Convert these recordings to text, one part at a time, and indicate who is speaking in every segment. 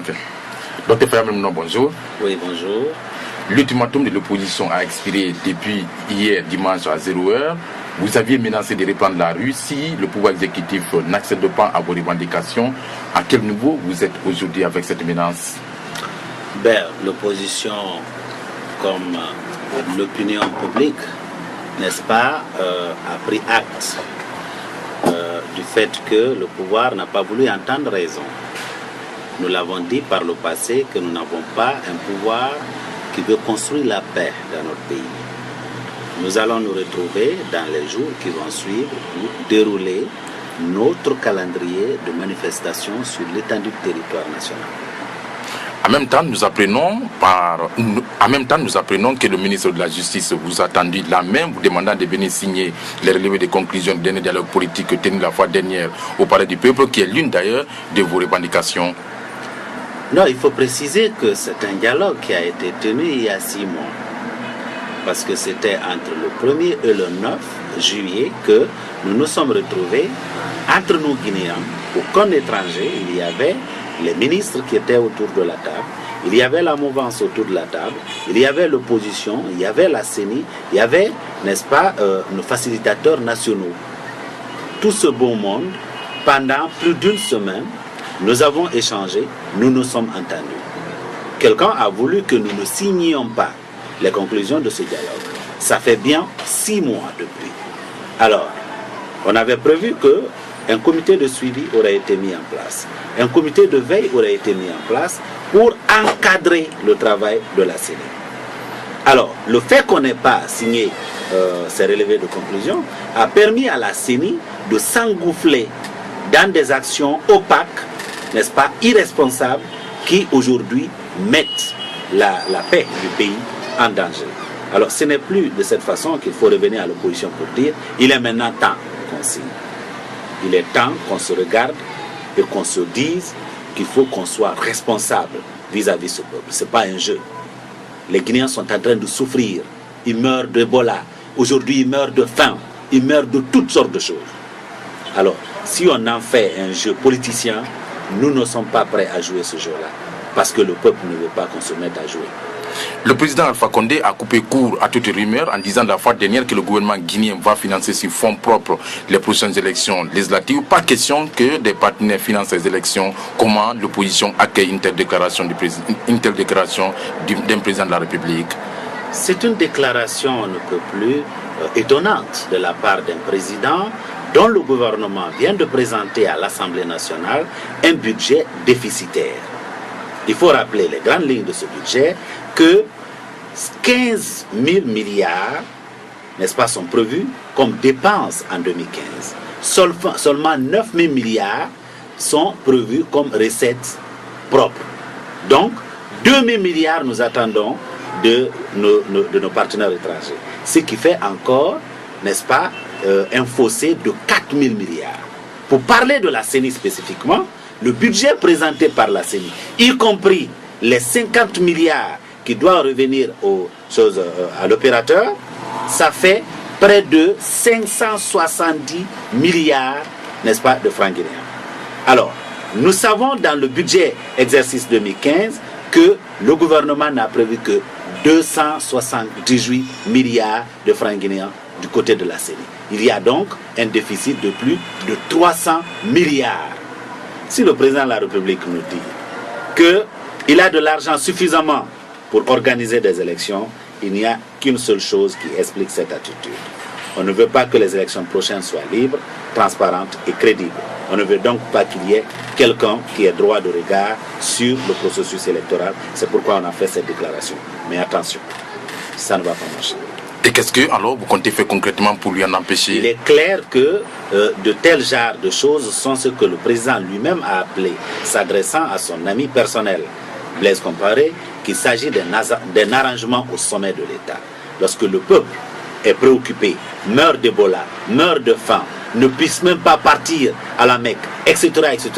Speaker 1: Okay. Docteur Fayamemno, bonjour.
Speaker 2: Oui, bonjour.
Speaker 1: L'ultimatum de l'opposition a expiré depuis hier dimanche à 0h. Vous aviez menacé de reprendre la rue si le pouvoir exécutif n'accède pas à vos revendications. À quel niveau vous êtes aujourd'hui avec cette menace?
Speaker 2: L'opposition, comme l'opinion publique, n'est-ce pas, a pris acte du fait que le pouvoir n'a pas voulu entendre raison. Nous l'avons dit par le passé que nous n'avons pas un pouvoir qui veut construire la paix dans notre pays. Nous allons nous retrouver dans les jours qui vont suivre pour dérouler notre calendrier de manifestations sur l'étendue du territoire national.
Speaker 1: En même temps, nous apprenons que le ministre de la Justice vous a tendu la main, vous demandant de venir signer les relevés de conclusions du dernier dialogue politique tenu la fois dernière au Palais du Peuple, qui est l'une d'ailleurs de vos revendications.
Speaker 2: Non, il faut préciser que c'est un dialogue qui a été tenu il y a 6 mois. Parce que c'était entre le 1er et le 9 juillet que nous nous sommes retrouvés entre nous Guinéens. Aucun étranger, il y avait les ministres qui étaient autour de la table, il y avait la mouvance autour de la table, il y avait l'opposition, il y avait la CENI, il y avait, n'est-ce pas, nos facilitateurs nationaux. Tout ce beau monde, pendant plus d'une semaine, nous avons échangé, nous nous sommes entendus. Quelqu'un a voulu que nous ne signions pas les conclusions de ce dialogue. Ça fait bien 6 mois depuis. Alors, on avait prévu qu'un comité de suivi aurait été mis en place. Un comité de veille aurait été mis en place pour encadrer le travail de la CENI. Alors, le fait qu'on n'ait pas signé ces relevés de conclusion a permis à la CENI de s'engouffrer dans des actions opaques, n'est-ce pas, irresponsables, qui aujourd'hui mettent la paix du pays en danger. Alors ce n'est plus de cette façon qu'il faut revenir à l'opposition pour dire il est maintenant temps qu'on signe. Il est temps qu'on se regarde et qu'on se dise qu'il faut qu'on soit responsable vis-à-vis de ce peuple. Ce n'est pas un jeu. Les Guinéens sont en train de souffrir. Ils meurent d'Ebola. Aujourd'hui, ils meurent de faim. Ils meurent de toutes sortes de choses. Alors, si on en fait un jeu politicien, nous ne sommes pas prêts à jouer ce jeu-là. Parce que le peuple ne veut pas qu'on se mette à jouer.
Speaker 1: Le président Alpha Condé a coupé court à toute rumeur en disant la fois dernière que le gouvernement guinéen va financer sur fonds propres les prochaines élections législatives. Pas question que des partenaires financent ces élections. Comment l'opposition accueille une telle déclaration d'un président de la République?
Speaker 2: C'est une déclaration, on ne peut plus, étonnante de la part d'un président dont le gouvernement vient de présenter à l'Assemblée nationale un budget déficitaire. Il faut rappeler les grandes lignes de ce budget que 15 000 milliards, n'est-ce pas, sont prévus comme dépenses en 2015. Seulement 9 000 milliards sont prévus comme recettes propres. Donc, 2 000 milliards nous attendons de nos partenaires étrangers. Ce qui fait encore, n'est-ce pas, un fossé de 4 000 milliards. Pour parler de la CENI spécifiquement, le budget présenté par la CENI, y compris les 50 milliards qui doivent revenir à l'opérateur, ça fait près de 570 milliards, n'est-ce pas, de francs guinéens. Alors, nous savons dans le budget exercice 2015 que le gouvernement n'a prévu que 278 milliards de francs guinéens du côté de la CENI. Il y a donc un déficit de plus de 300 milliards. Si le président de la République nous dit qu'il a de l'argent suffisamment pour organiser des élections, il n'y a qu'une seule chose qui explique cette attitude. On ne veut pas que les élections prochaines soient libres, transparentes et crédibles. On ne veut donc pas qu'il y ait quelqu'un qui ait droit de regard sur le processus électoral. C'est pourquoi on a fait cette déclaration. Mais attention, ça ne va pas marcher.
Speaker 1: Et qu'est-ce que alors vous comptez faire concrètement pour lui en empêcher?
Speaker 2: Il est clair que de tels genres de choses sont ce que le président lui-même a appelé, s'adressant à son ami personnel, Blaise Compaoré, qu'il s'agit d'un arrangement au sommet de l'État. Lorsque le peuple est préoccupé, meurt d'Ebola, meurt de faim, ne puisse même pas partir à la Mecque, etc., etc.,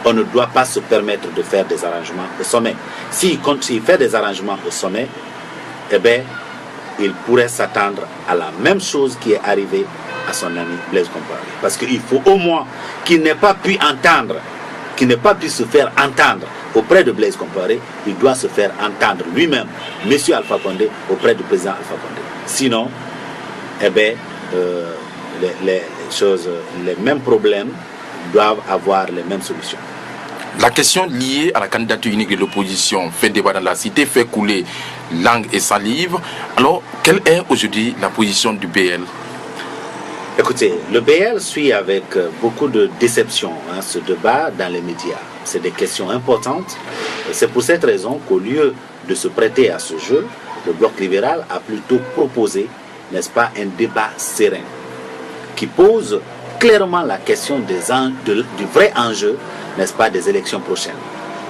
Speaker 2: on ne doit pas se permettre de faire des arrangements au sommet. S'il fait des arrangements au sommet, eh bien, il pourrait s'attendre à la même chose qui est arrivée à son ami Blaise Compaoré. Parce qu'il faut au moins qu'il n'ait pas pu entendre, qu'il n'ait pas pu se faire entendre auprès de Blaise Compaoré, il doit se faire entendre lui-même, M. Alpha Condé, auprès du président Alpha Condé. Sinon, eh bien, les mêmes problèmes doivent avoir les mêmes solutions.
Speaker 1: La question liée à la candidature unique de l'opposition fait débat dans la cité, fait couler langue et salive. Alors, quelle est aujourd'hui la position du BL?
Speaker 2: Écoutez, le BL suit avec beaucoup de déception ce débat dans les médias. C'est des questions importantes. C'est pour cette raison qu'au lieu de se prêter à ce jeu, le Bloc libéral a plutôt proposé, n'est-ce pas, un débat serein qui pose clairement la question du vrai enjeu, n'est-ce pas, des élections prochaines.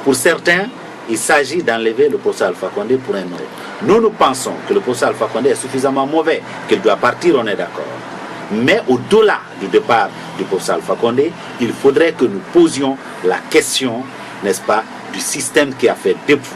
Speaker 2: Pour certains, il s'agit d'enlever le professeur Alpha Condé pour un autre. Nous pensons que le professeur Alpha Condé est suffisamment mauvais, qu'il doit partir, on est d'accord. Mais au-delà du départ du professeur Alpha Condé, il faudrait que nous posions la question, n'est-ce pas, du système qui a fait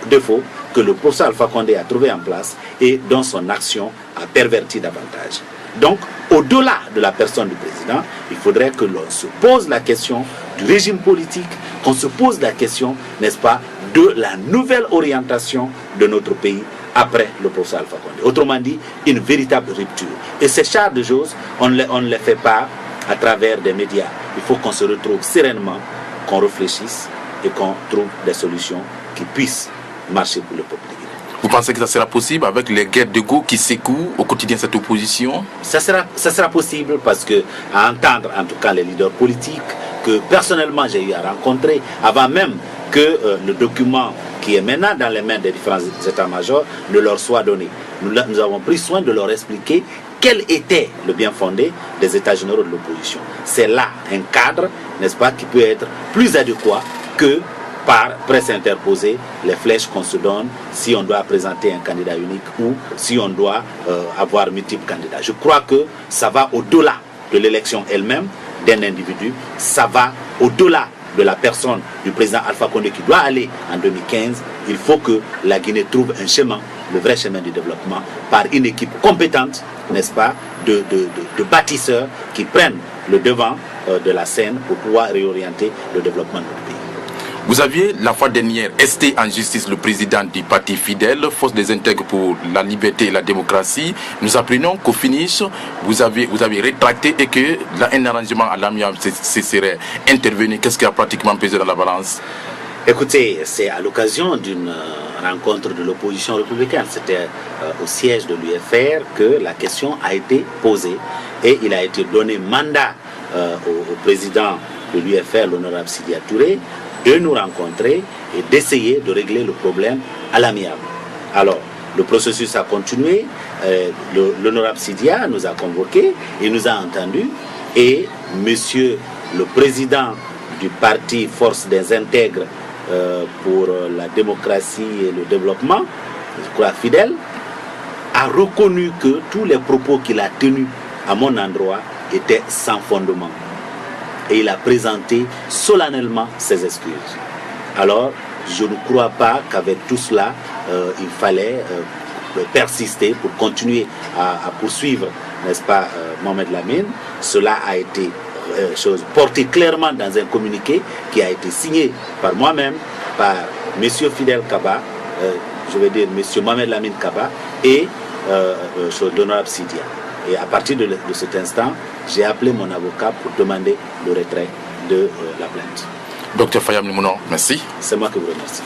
Speaker 2: défaut, que le professeur Alpha Condé a trouvé en place et dont son action a perverti davantage. Donc, au-delà de la personne du président, il faudrait que l'on se pose la question du régime politique, qu'on se pose la question, n'est-ce pas, de la nouvelle orientation de notre pays après le professeur Alpha Condé. Autrement dit, une véritable rupture. Et ces genres de choses, on ne les fait pas à travers des médias. Il faut qu'on se retrouve sereinement, qu'on réfléchisse et qu'on trouve des solutions qui puissent marcher pour le peuple.
Speaker 1: Vous pensez que ça sera possible avec les guerres de go qui secouent au quotidien cette opposition?
Speaker 2: Ça sera possible parce que, à entendre en tout cas les leaders politiques que personnellement j'ai eu à rencontrer, avant même que le document qui est maintenant dans les mains des différents états-majors ne leur soit donné. Nous avons pris soin de leur expliquer quel était le bien fondé des états généraux de l'opposition. C'est là un cadre, n'est-ce pas, qui peut être plus adéquat que par presse interposée, les flèches qu'on se donne si on doit présenter un candidat unique ou si on doit avoir multiples candidats. Je crois que ça va au-delà de l'élection elle-même d'un individu, ça va au-delà de la personne du président Alpha Condé qui doit aller en 2015. Il faut que la Guinée trouve un chemin, le vrai chemin du développement, par une équipe compétente, n'est-ce pas, de bâtisseurs qui prennent le devant de la scène pour pouvoir réorienter le développement de notre pays.
Speaker 1: Vous aviez la fois dernière esté en justice le président du parti Fidèle, Force des intègres pour la liberté et la démocratie. Nous apprenons qu'au finish, vous avez rétracté et que un arrangement à l'amiable serait intervenu. Qu'est-ce qui a pratiquement pesé dans la balance?
Speaker 2: Écoutez, c'est à l'occasion d'une rencontre de l'opposition républicaine. C'était au siège de l'UFR que la question a été posée et il a été donné mandat au président de l'UFR, l'honorable Sidia Touré, de nous rencontrer et d'essayer de régler le problème à l'amiable. Alors, le processus a continué, l'honorable Sidia nous a convoqués, il nous a entendus et monsieur le président du parti Force des intègres pour la démocratie et le développement, je crois Fidèle, a reconnu que tous les propos qu'il a tenus à mon endroit étaient sans fondement. Et il a présenté solennellement ses excuses. Alors, je ne crois pas qu'avec tout cela, il fallait persister pour continuer à poursuivre, n'est-ce pas, Mohamed Lamine. Cela a été porté clairement dans un communiqué qui a été signé par moi-même, par M. Fidel Kaba, je veux dire M. Mohamed Lamine Kaba et l'honorable Sidia. Et à partir de cet instant, j'ai appelé mon avocat pour demander le retrait de la plainte.
Speaker 1: Docteur Fayam Limouno, merci.
Speaker 2: C'est moi qui vous remercie.